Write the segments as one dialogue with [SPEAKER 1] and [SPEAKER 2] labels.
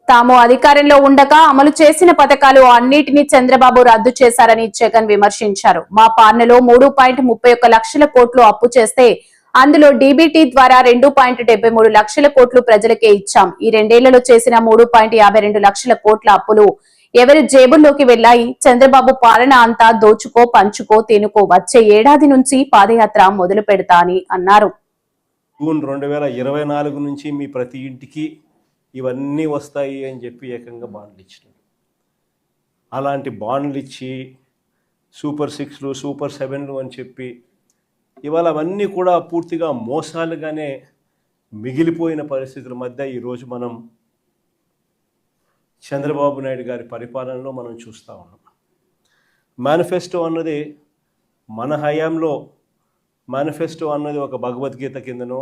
[SPEAKER 1] తాము అధికారంలో ఉండగా అమలు చేసిన పథకాలు అన్నిటినీ చంద్రబాబు రద్దు చేశారని జగన్ విమర్శించారు. మా పాలనలో 3.31 లక్షల కోట్లు అప్పు చేస్తే అందులో డీబీటీ ద్వారా 2.73 లక్షల కోట్లు ప్రజలకే ఇచ్చాం. ఈ రెండేళ్లలో చేసిన 3.52 లక్షల కోట్ల అప్పులు ఎవరి జేబుల్లోకి వెళ్లాయి? చంద్రబాబు పాలన అంతా దోచుకో పంచుకో తినుకో. వచ్చే ఏడాది నుంచి పాదయాత్ర మొదలు పెడతా అని అన్నారు.
[SPEAKER 2] జూన్ 2024 నుంచి మీ ప్రతి ఇంటికి ఇవన్నీ వస్తాయి అని చెప్పి ఏకంగా బాండ్లు ఇచ్చినారు. అలాంటి బాండ్లు ఇచ్చి సూపర్ 6లు సూపర్ 7లు అని చెప్పి ఇవాళ అవన్నీ కూడా పూర్తిగా మోసాలుగానే మిగిలిపోయిన పరిస్థితుల మధ్య ఈరోజు మనం చంద్రబాబు నాయుడు గారి పరిపాలనలో మనం చూస్తూ ఉన్నాం. మేనిఫెస్టో అన్నది మన హయాంలో మేనిఫెస్టో అన్నది ఒక భగవద్గీత కిందనో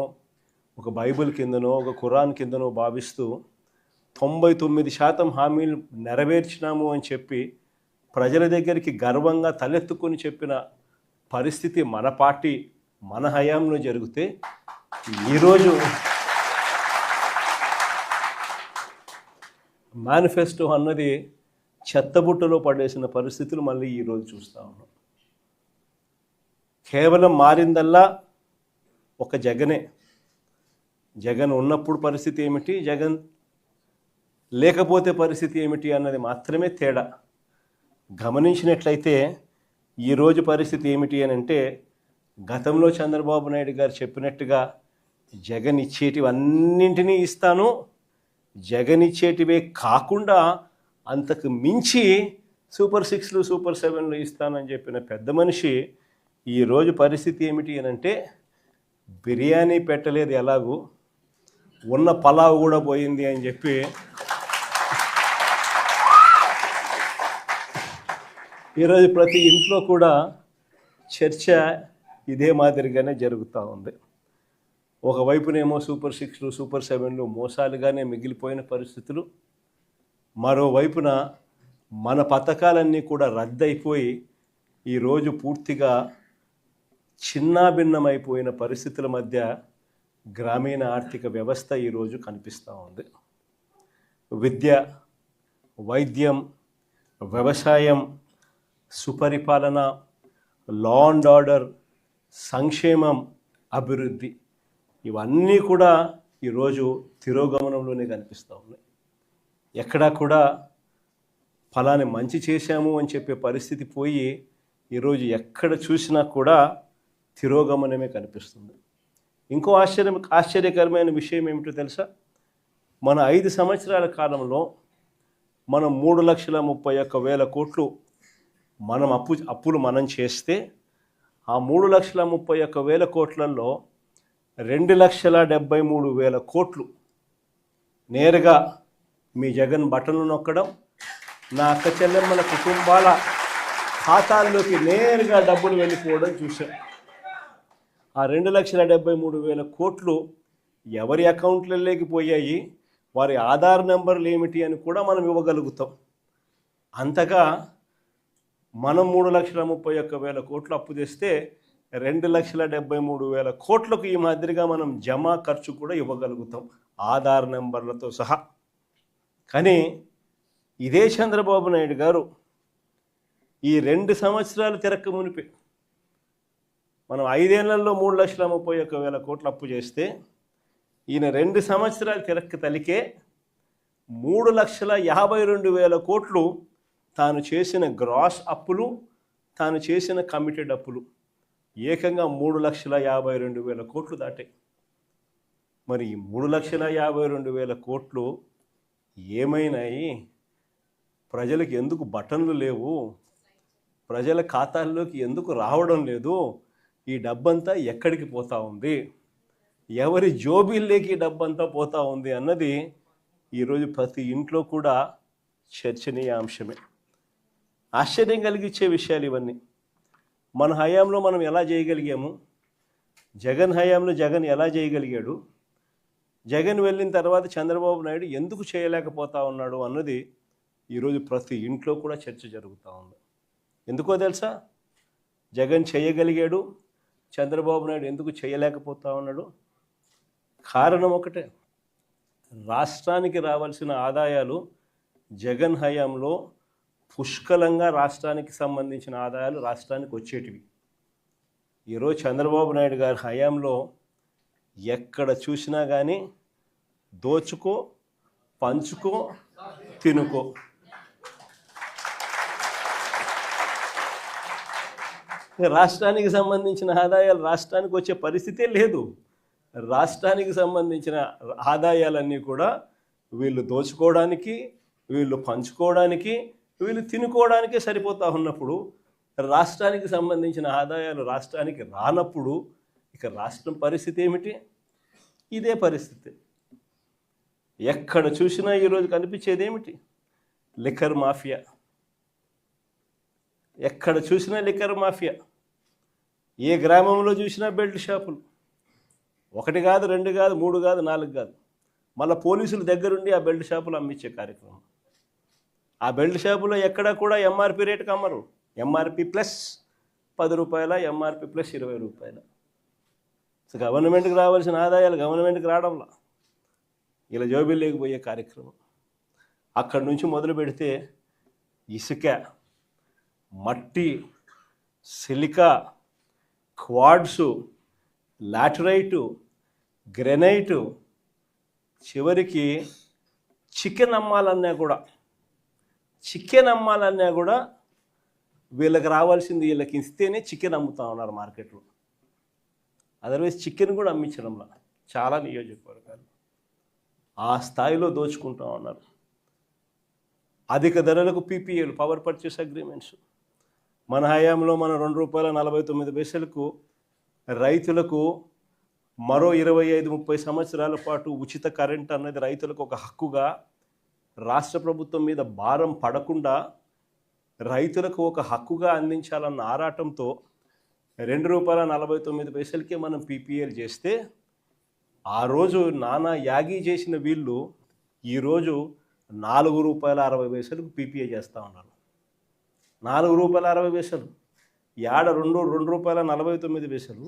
[SPEAKER 2] ఒక బైబిల్ కిందనో ఒక ఖురాన్ కిందనో భావిస్తూ 99% హామీలు నెరవేర్చినాము అని చెప్పి ప్రజల దగ్గరికి గర్వంగా తలెత్తుకొని చెప్పిన పరిస్థితి మన పార్టీ మన హయాంలో జరిగితే ఈరోజు మేనిఫెస్టో అన్నది చెత్తబుట్టలో పడేసిన పరిస్థితులు మళ్ళీ ఈరోజు చూస్తూ ఉన్నాం. కేవలం మారిందల్లా ఒక జగనే. జగన్ ఉన్నప్పుడు పరిస్థితి ఏమిటి, జగన్ లేకపోతే పరిస్థితి ఏమిటి అన్నది మాత్రమే తేడా. గమనించినట్లయితే ఈరోజు పరిస్థితి ఏమిటి అని అంటే, గతంలో చంద్రబాబు నాయుడు గారు చెప్పినట్టుగా జగన్ ఇచ్చేటివన్నింటినీ ఇస్తాను, జగన్ ఇచ్చేటివే కాకుండా అంతకు మించి సూపర్ 6లు సూపర్ 7లు ఇస్తానని చెప్పిన పెద్ద మనిషి ఈరోజు పరిస్థితి ఏమిటి అని అంటే, బిర్యానీ పెట్టలేదు ఎలాగూ, ఉన్న పలావ్ కూడా పోయింది అని చెప్పి ఈరోజు ప్రతి ఇంట్లో కూడా చర్చ ఇదే మాదిరిగానే జరుగుతూ ఉంది. ఒకవైపునేమో సూపర్ 6లు సూపర్ 7లు మోసాలుగానే మిగిలిపోయిన పరిస్థితులు, మరోవైపున మన పథకాలన్నీ కూడా రద్దయిపోయి ఈరోజు పూర్తిగా చిన్నాభిన్నమైపోయిన పరిస్థితుల మధ్య గ్రామీణ ఆర్థిక వ్యవస్థ ఈరోజు కనిపిస్తూ ఉంది. విద్య, వైద్యం, వ్యవసాయం, సుపరిపాలన, లా అండ్ ఆర్డర్, సంక్షేమం, అభివృద్ధి ఇవన్నీ కూడా ఈరోజు తిరోగమనంలోనే కనిపిస్తూ ఉన్నాయి. ఎక్కడా కూడా ఫలాని మంచి చేశాము అని చెప్పే పరిస్థితి పోయి ఈరోజు ఎక్కడ చూసినా కూడా తిరోగమనమే కనిపిస్తుంది. ఇంకో ఆశ్చర్యకరమైన విషయం ఏమిటో తెలుసా? మన 5 సంవత్సరాల కాలంలో మనం 3,31,000 కోట్లు మనం అప్పులు మనం చేస్తే, ఆ 3,31,000 కోట్లలో 2,73,000 కోట్లు నేరుగా మీ జగన్ బటన్లు నొక్కడం, నా అక్క చెల్లెమ్మల కుటుంబాల ఖాతాల్లోకి నేరుగా డబ్బులు వెళ్ళిపోవడం చూశాం. ఆ 2,73,000 కోట్లు ఎవరి అకౌంట్లలోకి పోయాయి, వారి ఆధార్ నెంబర్లు ఏమిటి అని కూడా మనం ఇవ్వగలుగుతాం. అంతగా మనం 3,31,000 కోట్లు అప్పు తెస్తే 2,73,000 కోట్లకు ఈ మాదిరిగా మనం జమా ఖర్చు కూడా ఇవ్వగలుగుతాం ఆధార్ నెంబర్లతో సహా. కానీ ఇదే చంద్రబాబు నాయుడు గారు ఈ 2 సంవత్సరాలు తిరక్క మునిపి మనం 5 ఏళ్లలో 3,31,000 కోట్లు అప్పు చేస్తే, ఈయన 2 సంవత్సరాలు తిరక్క తలికే 3,52,000 కోట్లు తాను చేసిన గ్రాస్ అప్పులు, తాను చేసిన కమిటెడ్ అప్పులు ఏకంగా 3,52,000 కోట్లు దాటాయి. మరి ఈ 3,52,000 కోట్లు ఏమైనాయి? ప్రజలకు ఎందుకు బటన్లు లేవు? ప్రజల ఖాతాల్లోకి ఎందుకు రావడం లేదు? ఈ డబ్బంతా ఎక్కడికి పోతా ఉంది? ఎవరి జోబీల్లోకి డబ్బంతా పోతా ఉంది అన్నది ఈరోజు ప్రతి ఇంట్లో కూడా చర్చనీయాంశమే. ఆశ్చర్యం కలిగించే విషయాలు ఇవన్నీ. మన హయాంలో మనం ఎలా చేయగలిగాము, జగన్ హయాంలో జగన్ ఎలా చేయగలిగాడు, జగన్ వెళ్ళిన తర్వాత చంద్రబాబు నాయుడు ఎందుకు చేయలేకపోతా ఉన్నాడు అన్నది ఈరోజు ప్రతి ఇంట్లో కూడా చర్చ జరుగుతూ ఉంది. ఎందుకో తెలుసా? జగన్ చేయగలిగాడు, చంద్రబాబు నాయుడు ఎందుకు చేయలేకపోతా ఉన్నాడు? కారణం ఒకటే, రాష్ట్రానికి రావాల్సిన ఆదాయాలు జగన్ హయాంలో పుష్కలంగా రాష్ట్రానికి సంబంధించిన ఆదాయాలు రాష్ట్రానికి వచ్చేటివి. ఈరోజు చంద్రబాబు నాయుడు గారి హయాంలో ఎక్కడ చూసినా కానీ దోచుకో, పంచుకో, తినుకో. రాష్ట్రానికి సంబంధించిన ఆదాయాలు రాష్ట్రానికి వచ్చే పరిస్థితే లేదు. రాష్ట్రానికి సంబంధించిన ఆదాయాలన్నీ కూడా వీళ్ళు దోచుకోవడానికి, వీళ్ళు పంచుకోవడానికి, వీళ్ళు తినుకోవడానికే సరిపోతా ఉన్నప్పుడు రాష్ట్రానికి సంబంధించిన ఆదాయాలు రాష్ట్రానికి రానప్పుడు ఇక రాష్ట్రం పరిస్థితి ఏమిటి? ఇదే పరిస్థితి. ఎక్కడ చూసినా ఈరోజు కనిపించేది ఏమిటి? Liquor mafia. ఎక్కడ చూసినా లిక్కర్ మాఫియా. ఏ గ్రామంలో చూసినా బెల్ట్ షాపులు. 1 కాదు, 2 కాదు, 3 కాదు, 4 కాదు. మళ్ళీ పోలీసుల దగ్గరుండి ఆ బెల్ట్ షాపులు అమ్మించే కార్యక్రమం. ఆ బెల్ట్ షాపులో ఎక్కడా కూడా ఎంఆర్పి రేటుకి అమ్మరు. ఎంఆర్పి ప్లస్ 10 రూపాయల, ఎంఆర్పి ప్లస్ 20 రూపాయల. సో గవర్నమెంట్కి రావాల్సిన ఆదాయాలు గవర్నమెంట్కి రావడంలా ఇలా జోబీల్లోకి పోయే కార్యక్రమం. అక్కడి నుంచి మొదలు పెడితే ఇసుక, మట్టి, సిలికా, క్వాడ్సు, లాటరైటు, గ్రెనైటు, చివరికి చికెన్ అమ్మాలన్నా కూడా వీళ్ళకి రావాల్సింది వీళ్ళకి ఇస్తేనే చికెన్ అమ్ముతా ఉన్నారు మార్కెట్లో. అదర్వైజ్ చికెన్ కూడా అమ్మించడంలా చాలా నియోజకవర్గాలు ఆ స్థాయిలో దోచుకుంటూ ఉన్నారు. అధిక ధరలకు పీపీఏలు, పవర్ పర్చేస్ అగ్రిమెంట్స్. మన హయాంలో మన ₹2.49 రైతులకు మరో 25-30 సంవత్సరాల పాటు ఉచిత కరెంట్ అన్నది రైతులకు ఒక హక్కుగా, రాష్ట్ర ప్రభుత్వం మీద భారం పడకుండా రైతులకు ఒక హక్కుగా అందించాలన్న ఆరాటంతో ₹2.49 మనం పీపీఏలు చేస్తే ఆ రోజు నానా యాగి చేసిన వీళ్ళు ఈరోజు ₹4.60 పీపీఏ చేస్తూ ఉన్నారు. ₹4.60. ఏడ ₹2.49,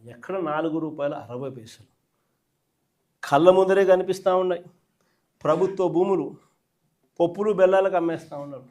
[SPEAKER 2] ఎక్కడ ₹4.60. కళ్ళ ముందరే కనిపిస్తూ ఉన్నాయి. ప్రభుత్వ భూములు పప్పులు బెల్లాలకు అమ్మేస్తూ ఉన్నారు.